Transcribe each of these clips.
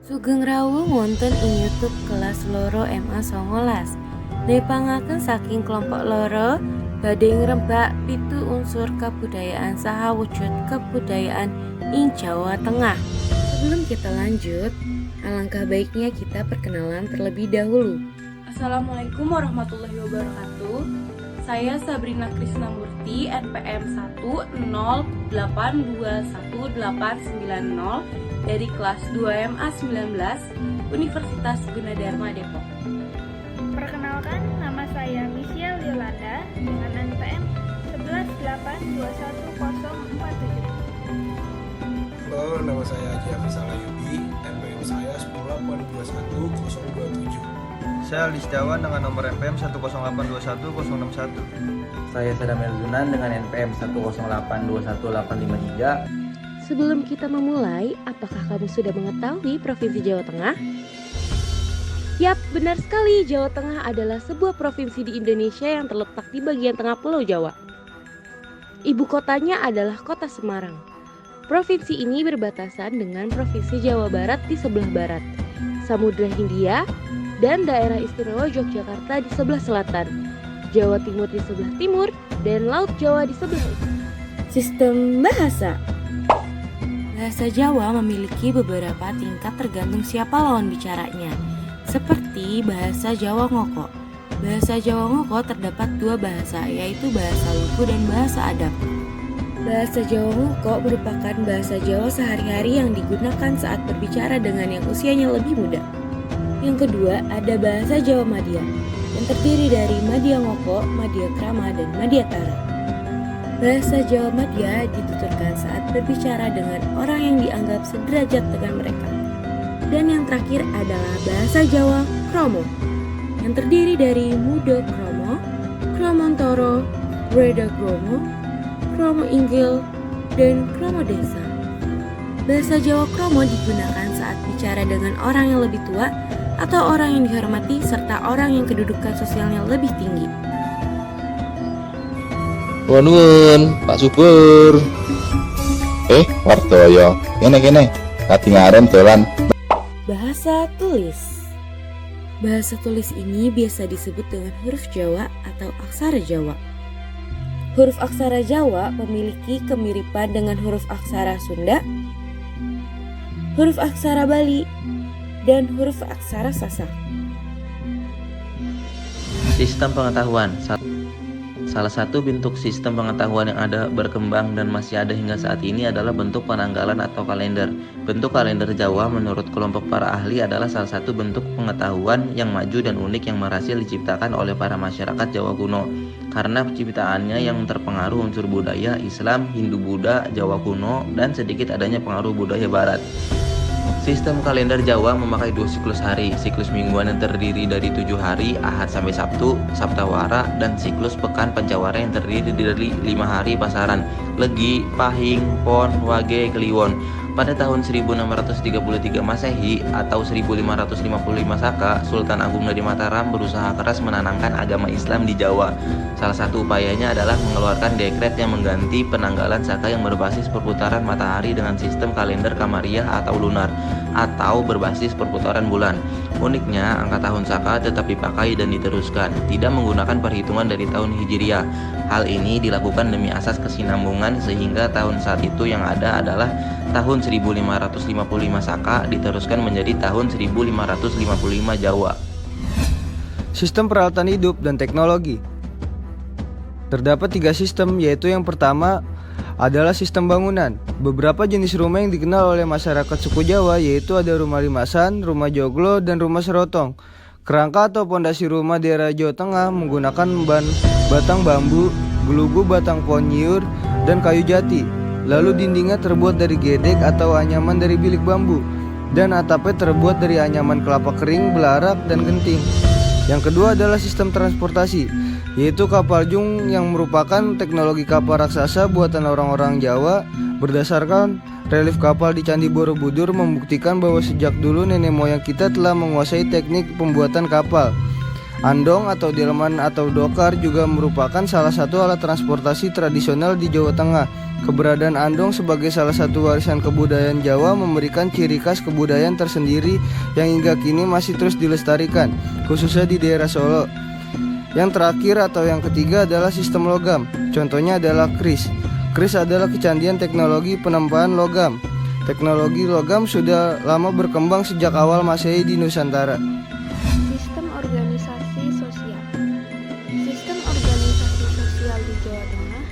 Sugeng rawuh wonten ing YouTube kelas loro MA 19. Nepangaken saking kelompok loro badhe ngrembak pitu unsur kebudayaan saha wujud kebudayaan ing Jawa Tengah. Sebelum kita lanjut, alangkah baiknya kita perkenalan terlebih dahulu. Assalamualaikum warahmatullahi wabarakatuh. Saya Sabrina Krisnamurti, NPM 108211890 dari kelas 2 MA 19 Universitas Gunadarma Depok. Perkenalkan, nama saya Michelle Yolanda dengan NPM 118211047. Halo, nama saya Haji Hafiz Alayubi, NPM saya 108211027. Saya Lisdawan dengan nomor NPM 108211061. Saya Sadam Elzunan dengan NPM 108211853. Sebelum kita memulai, apakah kamu sudah mengetahui Provinsi Jawa Tengah? Yap, benar sekali. Jawa Tengah adalah sebuah provinsi di Indonesia yang terletak di bagian tengah Pulau Jawa. Ibu kotanya adalah Kota Semarang. Provinsi ini berbatasan dengan Provinsi Jawa Barat di sebelah barat, Samudra Hindia, dan daerah istimewa Yogyakarta di sebelah selatan, Jawa Timur di sebelah timur, dan Laut Jawa di sebelah utara. Sistem bahasa. Bahasa Jawa memiliki beberapa tingkat tergantung siapa lawan bicaranya, seperti bahasa Jawa Ngoko. Bahasa Jawa Ngoko terdapat dua bahasa, yaitu bahasa Lugu dan bahasa Adak. Bahasa Jawa Ngoko merupakan bahasa Jawa sehari-hari yang digunakan saat berbicara dengan yang usianya lebih muda. Yang kedua, ada bahasa Jawa Madya, yang terdiri dari Madya Ngoko, Madya Krama, dan Madya Tara. Bahasa Jawa Madya dituturkan saat berbicara dengan orang yang dianggap sederajat dengan mereka. Dan yang terakhir adalah bahasa Jawa Kromo, yang terdiri dari Mudo Kromo, Kromontoro, Breda Kromo, Kromo Inggil, dan Kromo Desa. Bahasa Jawa Kromo digunakan saat bicara dengan orang yang lebih tua atau orang yang dihormati serta orang yang kedudukan sosialnya lebih tinggi. Nuwun, Pak Subur. Wartoyo, kene katingaren dolan. Bahasa tulis. Bahasa tulis ini biasa disebut dengan huruf Jawa atau aksara Jawa. Huruf aksara Jawa memiliki kemiripan dengan huruf aksara Sunda, huruf aksara Bali, dan huruf aksara Sasak. Sistem pengetahuan. Salah satu bentuk sistem pengetahuan yang ada, berkembang, dan masih ada hingga saat ini adalah bentuk penanggalan atau kalender. Bentuk kalender Jawa menurut kelompok para ahli adalah salah satu bentuk pengetahuan yang maju dan unik yang berhasil diciptakan oleh para masyarakat Jawa kuno. Karena penciptaannya yang terpengaruh unsur budaya Islam, Hindu-Buddha, Jawa kuno, dan sedikit adanya pengaruh budaya Barat. Sistem kalender Jawa memakai dua siklus hari, siklus mingguan yang terdiri dari 7 hari, Ahad sampai Sabtu, Saptawara, dan siklus pekan Pancawara yang terdiri dari 5 hari pasaran, Legi, Pahing, Pon, Wage, Kliwon. Pada tahun 1633 Masehi atau 1555 Saka, Sultan Agung dari Mataram berusaha keras menanamkan agama Islam di Jawa. Salah satu upayanya adalah mengeluarkan dekret yang mengganti penanggalan Saka yang berbasis perputaran matahari dengan sistem kalender Kamariah atau lunar, atau berbasis perputaran bulan. Uniknya, angka tahun Saka tetap dipakai dan diteruskan, tidak menggunakan perhitungan dari tahun Hijriah. Hal ini dilakukan demi asas kesinambungan sehingga tahun saat itu yang ada adalah tahun 1555 Saka diteruskan menjadi tahun 1555 Jawa. Sistem peralatan hidup dan teknologi. Terdapat 3 sistem, yaitu yang pertama adalah sistem bangunan. Beberapa jenis rumah yang dikenal oleh masyarakat suku Jawa yaitu ada rumah limasan, rumah joglo, dan rumah serotong. Kerangka atau pondasi rumah di daerah Jawa Tengah menggunakan batang bambu, gelugu batang pohon nyiur, dan kayu jati. Lalu dindingnya terbuat dari gedek atau anyaman dari bilik bambu, dan atapnya terbuat dari anyaman kelapa kering, belarak, dan genting. Yang kedua adalah sistem transportasi, yaitu kapal jung yang merupakan teknologi kapal raksasa buatan orang-orang Jawa. Berdasarkan relief kapal di Candi Borobudur membuktikan bahwa sejak dulu nenek moyang kita telah menguasai teknik pembuatan kapal. Andong atau delman atau dokar juga merupakan salah satu alat transportasi tradisional di Jawa Tengah. Keberadaan andong sebagai salah satu warisan kebudayaan Jawa memberikan ciri khas kebudayaan tersendiri yang hingga kini masih terus dilestarikan, khususnya di daerah Solo. Yang terakhir atau yang ketiga adalah sistem logam. Contohnya adalah kris. Kris adalah kecandian teknologi penempaan logam. Teknologi logam sudah lama berkembang sejak awal Masehi di Nusantara. Sistem organisasi sosial. Sistem organisasi sosial di Jawa Tengah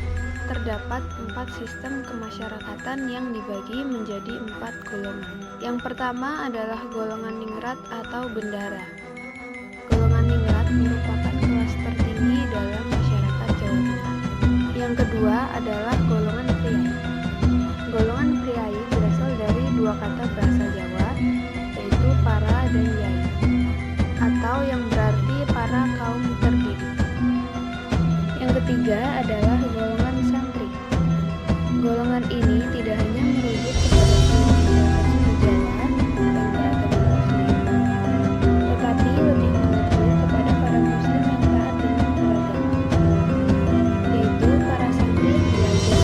terdapat 4 sistem kemasyarakatan yang dibagi menjadi 4 golongan. Yang pertama adalah golongan ningrat atau bendara. Golongan ningrat merupakan kelas tertinggi dalam masyarakat Jawa Tengah. Yang kedua adalah golongan priai. Golongan priai berasal dari dua kata bahasa Jawa, yaitu para dan yai, atau yang berarti para kaum terdidik. Yang ketiga adalah golongan santri. Golongan ini tidak hanya merujuk kepada ciri masyarakat Jawa yang beragama Muslim, tetapi lebih merujuk kepada para Muslim yang taat dengan beragama, yaitu para santri yang belajar di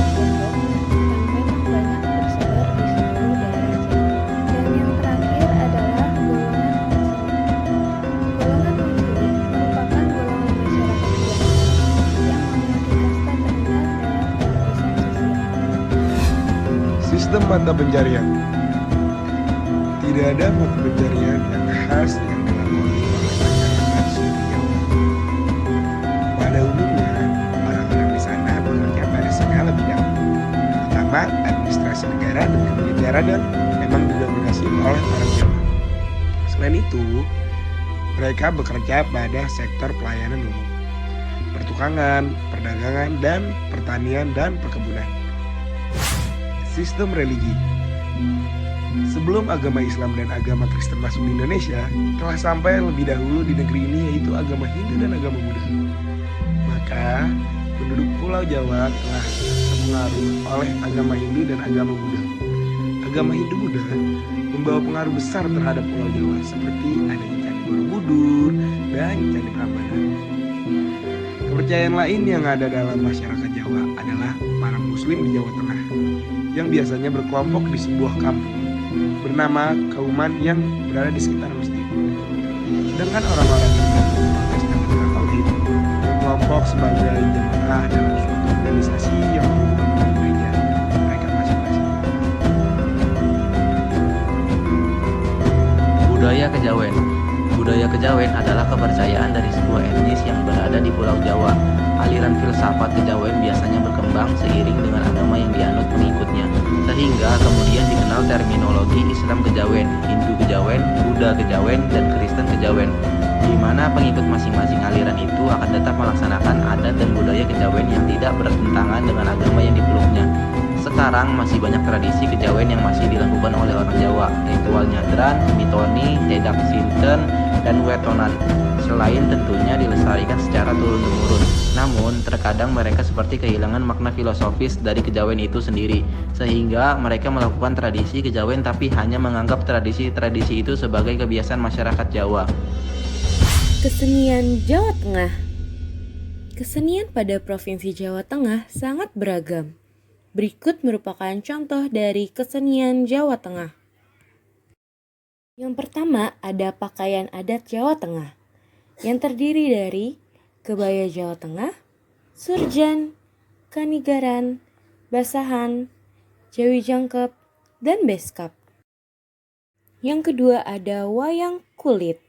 pondok yang memang banyak tersebar di seluruh daerah Jawa. Dan yang terakhir adalah golongan Muslim. Golongan Muslim merupakan golongan masyarakat Jawa yang memiliki kasta terendah dalam lapisan sosial. Sistem mata pencarian. Tidak ada mata pencarian yang khas yang dilakoni oleh masyarakat suku Jawa. Pada umumnya, orang-orang di sana bekerja pada segala bidang, terutama administrasi negara dan kemiliteran yang memang didominasi oleh orang Jawa. Selain itu, mereka bekerja pada sektor pelayanan umum, pertukangan, perdagangan, dan pertanian dan perkebunan. Sistem religi. Sebelum agama Islam dan agama Kristen masuk di Indonesia, telah sampai lebih dahulu di negeri ini yaitu agama Hindu dan agama Buddha. Maka, penduduk Pulau Jawa telah terpengaruh oleh agama Hindu dan agama Buddha. Agama Hindu-Buddha membawa pengaruh besar terhadap Pulau Jawa seperti adanya Candi Borobudur dan Candi Prambanan. Kepercayaan lain yang ada dalam masyarakat Jawa adalah para Muslim di Jawa Tengah yang biasanya berkelompok di sebuah kampung bernama Kauman yang berada di sekitar masjid. Sedangkan orang-orang yang beragama Kristen dan Katolik berkelompok sebagai jemaah dalam suatu organisasi yang berhubungan dengan gereja mereka masing-masing. Budaya Kejawen. Budaya Kejawen adalah kepercayaan dari sebuah etnis yang berada di Pulau Jawa. Aliran filsafat Kejawen biasanya berkembang seiring dengan agama yang dianut pengikutnya, sehingga kemudian dikenal terminologi Islam Kejawen, Hindu Kejawen, Buddha Kejawen, dan Kristen Kejawen, di mana pengikut masing-masing aliran itu akan tetap melaksanakan adat dan budaya Kejawen yang tidak bertentangan dengan agama yang dipeluknya. Sekarang masih banyak tradisi Kejawen yang masih dilakukan oleh orang Jawa, ritual nyadran, mitoni, tedak sinten, dan wetonan. Selain tentunya dilestarikan secara turun-temurun, namun terkadang mereka seperti kehilangan makna filosofis dari Kejawen itu sendiri, sehingga mereka melakukan tradisi Kejawen tapi hanya menganggap tradisi-tradisi itu sebagai kebiasaan masyarakat Jawa. Kesenian Jawa Tengah. Kesenian pada Provinsi Jawa Tengah sangat beragam. Berikut merupakan contoh dari kesenian Jawa Tengah. Yang pertama ada pakaian adat Jawa Tengah, yang terdiri dari kebaya Jawa Tengah, surjan, kanigaran, basahan, jawi jangkep, dan beskap. Yang kedua ada wayang kulit.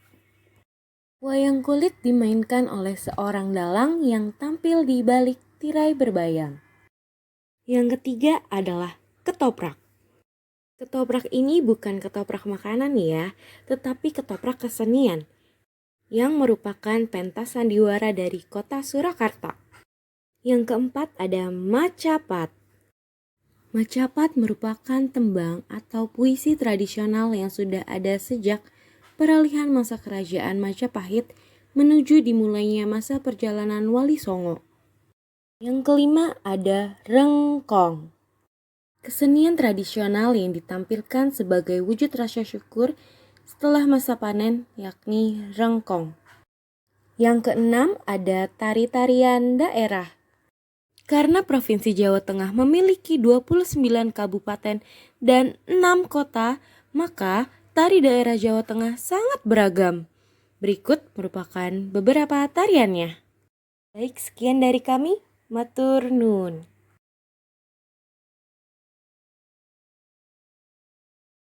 Wayang kulit dimainkan oleh seorang dalang yang tampil di balik tirai berbayang. Yang ketiga adalah ketoprak. Ketoprak ini bukan ketoprak makanan ya, tetapi ketoprak kesenian yang merupakan pentas sandiwara dari kota Surakarta. Yang keempat ada Macapat. Macapat merupakan tembang atau puisi tradisional yang sudah ada sejak peralihan masa kerajaan Majapahit menuju dimulainya masa perjalanan Wali Songo. Yang kelima ada Rengkong. Kesenian tradisional yang ditampilkan sebagai wujud rasa syukur setelah masa panen, yakni rengkong. Yang keenam ada tari-tarian daerah. Karena Provinsi Jawa Tengah memiliki 29 kabupaten dan 6 kota, maka tari daerah Jawa Tengah sangat beragam. Berikut merupakan beberapa tariannya. Baik, sekian dari kami. Matur nuwun.